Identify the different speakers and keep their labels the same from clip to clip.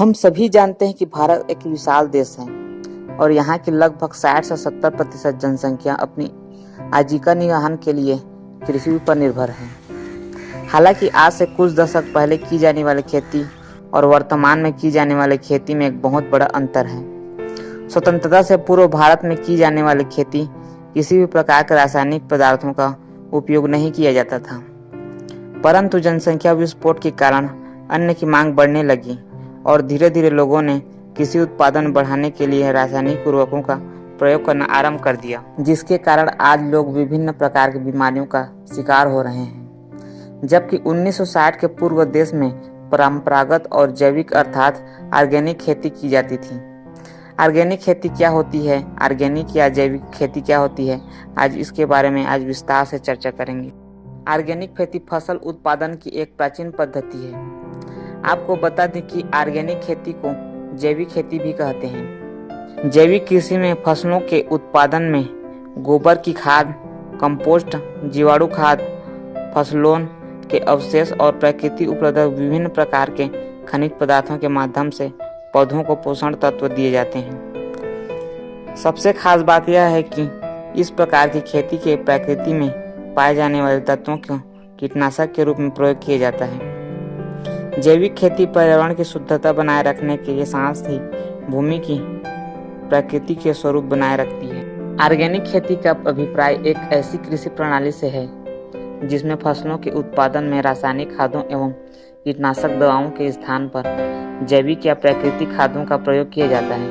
Speaker 1: हम सभी जानते हैं कि भारत एक विशाल देश है और यहाँ की लगभग 60 से 70% जनसंख्या अपनी आजीविका निर्वाहन के लिए कृषि पर निर्भर है। हालांकि आज से कुछ दशक पहले की जाने वाली खेती और वर्तमान में की जाने वाली खेती में एक बहुत बड़ा अंतर है। स्वतंत्रता से पूर्व भारत में की जाने वाली खेती किसी भी प्रकार के रासायनिक पदार्थों का उपयोग नहीं किया जाता था, परंतु जनसंख्या विस्फोट के कारण अन्न की मांग बढ़ने लगी और धीरे धीरे लोगों ने कृषि उत्पादन बढ़ाने के लिए रासायनिक उर्वरकों का प्रयोग करना आरंभ कर दिया, जिसके कारण आज लोग विभिन्न प्रकार की बीमारियों का शिकार हो रहे हैं। जबकि 1960 के पूर्व देश में परंपरागत और जैविक अर्थात ऑर्गेनिक खेती की जाती थी। ऑर्गेनिक खेती क्या होती है, ऑर्गेनिक या जैविक खेती क्या होती है, आज इसके बारे में आज विस्तार से चर्चा करेंगे। ऑर्गेनिक खेती फसल उत्पादन की एक प्राचीन पद्धति है। आपको बता दें कि ऑर्गेनिक खेती को जैविक खेती भी कहते हैं। जैविक कृषि में फसलों के उत्पादन में गोबर की खाद, कंपोस्ट, जीवाणु खाद, फसलों के अवशेष और प्रकृति उपलब्ध विभिन्न प्रकार के खनिज पदार्थों के माध्यम से पौधों को पोषण तत्व दिए जाते हैं। सबसे खास बात यह है कि इस प्रकार की खेती के प्रकृति में पाए जाने वाले तत्वों को कीटनाशक के रूप में प्रयोग किया जाता है। जैविक खेती पर्यावरण की शुद्धता बनाए रखने के साथ ही भूमि की प्रकृति के स्वरूप बनाए रखती है। ऑर्गेनिक खेती का अभिप्राय एक ऐसी कृषि प्रणाली से है जिसमें फसलों के उत्पादन में रासायनिक खादों एवं कीटनाशक दवाओं के स्थान पर जैविक या प्राकृतिक खादों का प्रयोग किया जाता है।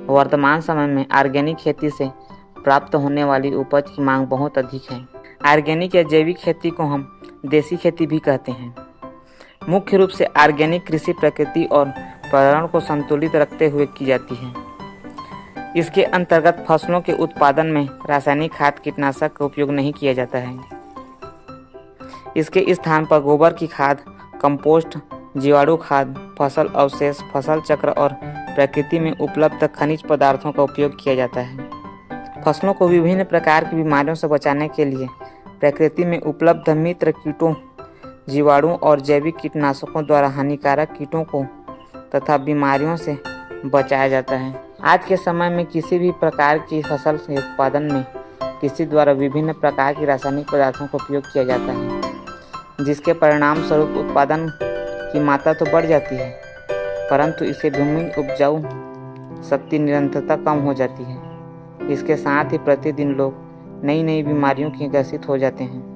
Speaker 1: वर्तमान समय में ऑर्गेनिक खेती से प्राप्त होने वाली उपज की मांग बहुत अधिक है। ऑर्गेनिक या जैविक खेती को हम देसी खेती भी कहते हैं। मुख्य रूप से ऑर्गेनिक कृषि प्रकृति और पर्यावरण को संतुलित रखते हुए की जाती है। इसके अंतर्गत फसलों के उत्पादन में रासायनिक खाद, कीटनाशक का उपयोग नहीं किया जाता है। इसके स्थान पर गोबर की खाद, कंपोस्ट, जीवाणु खाद, फसल अवशेष, फसल चक्र और प्रकृति में उपलब्ध खनिज पदार्थों का उपयोग किया जाता है। फसलों को विभिन्न प्रकार की बीमारियों से बचाने के लिए प्रकृति में उपलब्ध मित्र कीटों, जीवाणु और जैविक कीटनाशकों द्वारा हानिकारक कीटों को तथा बीमारियों से बचाया जाता है। आज के समय में किसी भी प्रकार की फसल के उत्पादन में किसी द्वारा विभिन्न प्रकार की रासायनिक पदार्थों का उपयोग किया जाता है, जिसके परिणाम स्वरूप उत्पादन की मात्रा तो बढ़ जाती है, परंतु इससे भूमि उपजाऊ शक्ति निरंतरता कम हो जाती है। इसके साथ ही प्रतिदिन लोग नई नई बीमारियों के ग्रसित हो जाते हैं।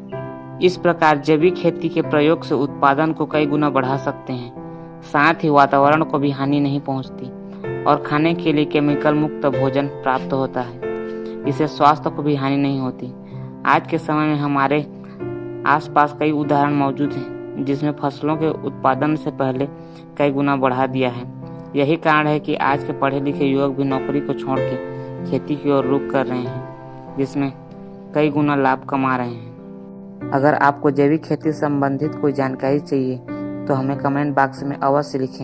Speaker 1: इस प्रकार जैविक खेती के प्रयोग से उत्पादन को कई गुना बढ़ा सकते हैं, साथ ही वातावरण को भी हानि नहीं पहुंचती और खाने के लिए केमिकल मुक्त भोजन प्राप्त होता है। इससे स्वास्थ्य को भी हानि नहीं होती। आज के समय में हमारे आसपास कई उदाहरण मौजूद हैं जिसमें फसलों के उत्पादन से पहले कई गुना बढ़ा दिया है। यही कारण है कि आज के पढ़े लिखे युवक भी नौकरी को छोड़ के खेती की ओर रुख कर रहे हैं, जिसमें कई गुना लाभ कमा रहे हैं। अगर आपको जैविक खेती से संबंधित कोई जानकारी चाहिए तो हमें कमेंट बॉक्स में अवश्य लिखें।